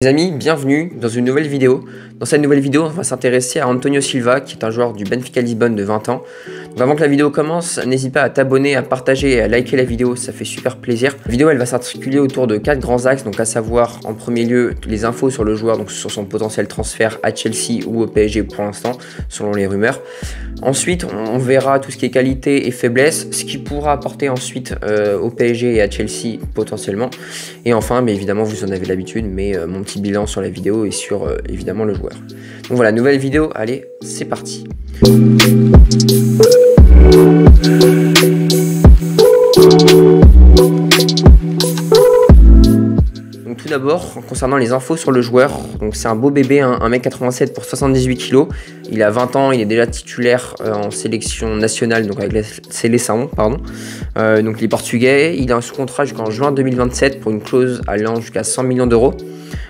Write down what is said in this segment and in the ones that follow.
Les amis, bienvenue dans une nouvelle vidéo. Dans cette nouvelle vidéo, on va s'intéresser à Antonio Silva, qui est un joueur du Benfica Lisbonne de 20 ans. Donc avant que la vidéo commence, n'hésite pas à t'abonner, à partager et à liker la vidéo, ça fait super plaisir. La vidéo, elle va s'articuler autour de 4 grands axes, donc à savoir, en premier lieu, les infos sur le joueur, donc sur son potentiel transfert à Chelsea ou au PSG pour l'instant, selon les rumeurs. Ensuite, on verra tout ce qui est qualité et faiblesse, ce qu'il pourra apporter ensuite au PSG et à Chelsea potentiellement. Et enfin, mais évidemment, vous en avez l'habitude, mais mon petit bilan sur la vidéo et sur évidemment le joueur. Donc voilà, nouvelle vidéo, allez, c'est parti. Donc tout d'abord, concernant les infos sur le joueur, donc c'est un beau bébé, 1m87 pour 78 kg. Il a 20 ans, il est déjà titulaire en sélection nationale, donc avec la Seleção, pardon. Donc il est portugais, il est sous contrat jusqu'en juin 2027 pour une clause allant jusqu'à 100 millions d'euros.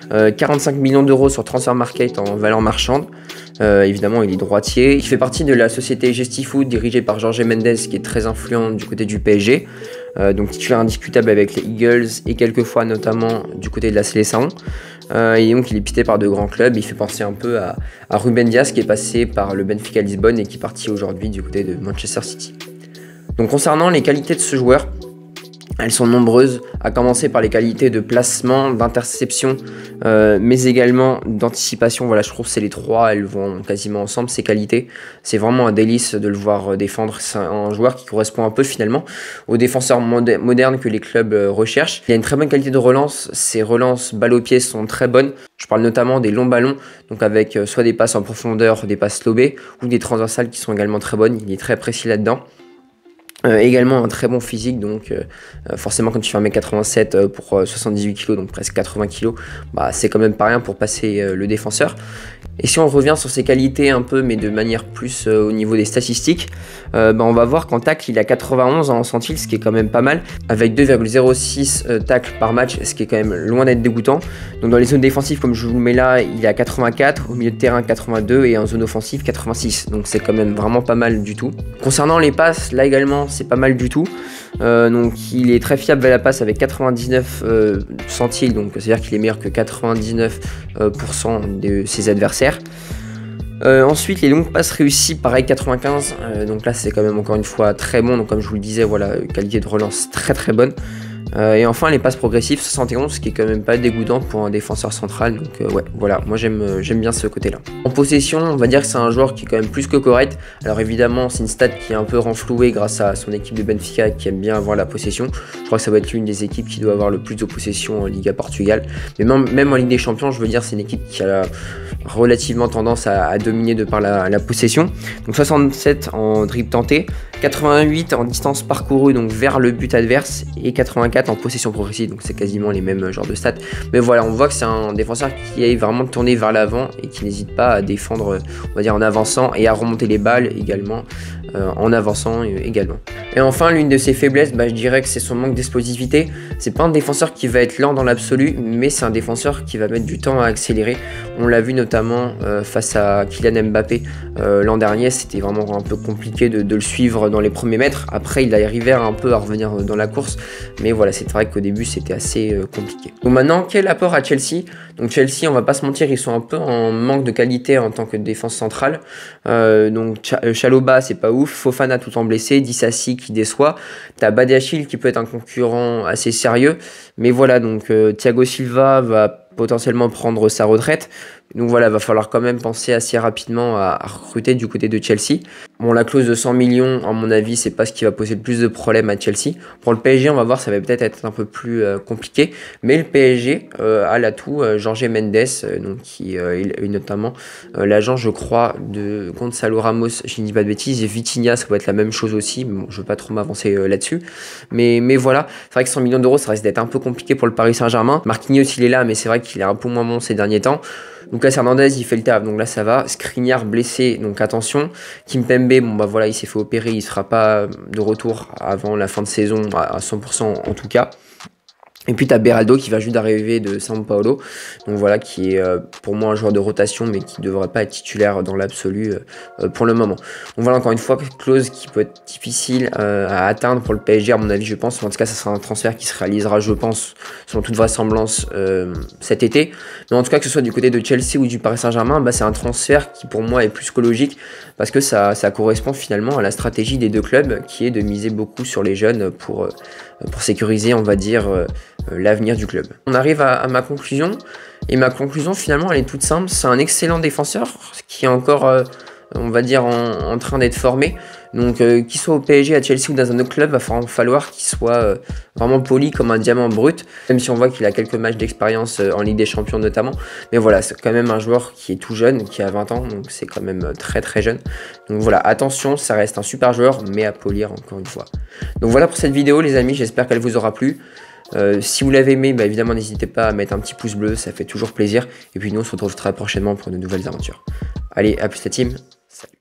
45 millions d'euros sur Transfer Market en valeur marchande. Évidemment, il est droitier. Il fait partie de la société Gestifoot dirigée par Jorge Mendes, qui est très influent du côté du PSG. Donc titulaire indiscutable avec les Eagles et quelquefois notamment du côté de la Seleção. Et donc il est pisté par de grands clubs. Il fait penser un peu à Ruben Dias, qui est passé par le Benfica Lisbonne et qui est parti aujourd'hui du côté de Manchester City. Donc concernant les qualités de ce joueur, elles sont nombreuses, à commencer par les qualités de placement, d'interception, mais également d'anticipation. Voilà, je trouve que c'est les trois, elles vont quasiment ensemble, ces qualités. C'est vraiment un délice de le voir défendre. C'est un joueur qui correspond un peu finalement aux défenseurs modernes que les clubs recherchent. Il a une très bonne qualité de relance, ses relances balle au pied sont très bonnes. Je parle notamment des longs ballons, donc avec soit des passes en profondeur, des passes lobées, ou des transversales qui sont également très bonnes. Il est très précis là-dedans. Également un très bon physique, donc forcément quand tu fais 1m87 pour 78 kg, donc presque 80 kg, bah, c'est quand même pas rien pour passer le défenseur. Et si on revient sur ses qualités un peu, mais de manière plus au niveau des statistiques, bah, on va voir qu'en tacle, il a 91 en centile, ce qui est quand même pas mal, avec 2,06 tacles par match, ce qui est quand même loin d'être dégoûtant. Donc dans les zones défensives, comme je vous le mets là, il est à 84, au milieu de terrain 82 et en zone offensive 86. Donc c'est quand même vraiment pas mal du tout. Concernant les passes, là également, c'est pas mal du tout. Donc il est très fiable à la passe avec 99 centiles, donc c'est-à-dire qu'il est meilleur que 99% de ses adversaires. Ensuite, les longues passes réussies, pareil 95, donc là c'est quand même encore une fois très bon, donc comme je vous le disais, voilà, qualité de relance très très bonne. Et enfin les passes progressives 71, ce qui est quand même pas dégoûtant pour un défenseur central, donc ouais, voilà, moi j'aime bien ce côté là. En possession, on va dire que c'est un joueur qui est quand même plus que correct. Alors évidemment c'est une stat qui est un peu renflouée grâce à son équipe de Benfica qui aime bien avoir la possession. Je crois que ça va être l'une des équipes qui doit avoir le plus de possession en Liga Portugal, mais même en Ligue des Champions, je veux dire, c'est une équipe qui a relativement tendance à dominer de par la possession. Donc 67 en dribble tenté, 88 en distance parcourue, donc vers le but adverse, et 84 en possession progressive, donc c'est quasiment les mêmes genres de stats. Mais voilà, on voit que c'est un défenseur qui est vraiment tourné vers l'avant et qui n'hésite pas à défendre, on va dire, en avançant et à remonter les balles également, en avançant également. Et enfin, l'une de ses faiblesses, bah, je dirais que c'est son manque d'explosivité. C'est pas un défenseur qui va être lent dans l'absolu, mais c'est un défenseur qui va mettre du temps à accélérer. On l'a vu notamment face à Kylian Mbappé l'an dernier, c'était vraiment un peu compliqué de le suivre dans les premiers mètres. Après, il arrivait un peu à revenir dans la course, mais voilà, c'est vrai qu'au début, c'était assez compliqué. Donc maintenant, quel apport à Chelsea? Donc Chelsea, on va pas se mentir, ils sont un peu en manque de qualité en tant que défense centrale. Donc Chalobah, c'est pas ouf. Fofana tout en blessé, Disasi qui déçoit. T'as Badiachil qui peut être un concurrent assez sérieux. Mais voilà, donc Thiago Silva va potentiellement prendre sa retraite. Donc voilà, va falloir quand même penser assez rapidement à recruter du côté de Chelsea. Bon, la clause de 100 millions, à mon avis, c'est pas ce qui va poser le plus de problèmes à Chelsea. Pour le PSG, on va voir, ça va peut-être être un peu plus compliqué. Mais le PSG a l'atout, Jorge Mendes, donc qui est notamment l'agent, je crois, de Gonçalo Ramos, je ne dis pas de bêtises, et Vitinha, ça va être la même chose aussi. Mais bon, je veux pas trop m'avancer là-dessus. Mais voilà, c'est vrai que 100 millions d'euros, ça risque d'être un peu compliqué pour le Paris Saint-Germain. Marquinhos, il est là, mais c'est vrai qu'il est un peu moins bon ces derniers temps. Lucas Hernandez, il fait le taf, donc là ça va. Skriniar blessé, donc attention. Kimpembe, bon bah voilà, il s'est fait opérer, il sera pas de retour avant la fin de saison à 100% en tout cas. Et puis tu as Beraldo qui va juste d'arriver de São Paulo, donc voilà, qui est pour moi un joueur de rotation, mais qui ne devrait pas être titulaire dans l'absolu pour le moment. Donc voilà, encore une fois, clause qui peut être difficile à atteindre pour le PSG, à mon avis, je pense. En tout cas, ça sera un transfert qui se réalisera, je pense, selon toute vraisemblance, cet été. Mais en tout cas, que ce soit du côté de Chelsea ou du Paris Saint-Germain, bah, c'est un transfert qui pour moi est plus que logique, parce que ça correspond finalement à la stratégie des deux clubs, qui est de miser beaucoup sur les jeunes pour sécuriser, on va dire, l'avenir du club. On arrive à ma conclusion, et ma conclusion finalement elle est toute simple, c'est un excellent défenseur qui est encore, on va dire, en train d'être formé. Donc qu'il soit au PSG, à Chelsea ou dans un autre club, va falloir qu'il soit vraiment poli comme un diamant brut, même si on voit qu'il a quelques matchs d'expérience en Ligue des Champions notamment. Mais voilà, c'est quand même un joueur qui est tout jeune, qui a 20 ans, donc c'est quand même très très jeune. Donc voilà, attention, ça reste un super joueur, mais à polir encore une fois. Donc voilà pour cette vidéo les amis, j'espère qu'elle vous aura plu. Si vous l'avez aimé, bah évidemment n'hésitez pas à mettre un petit pouce bleu, ça fait toujours plaisir. Et puis nous on se retrouve très prochainement pour de nouvelles aventures. Allez, à plus la team, salut.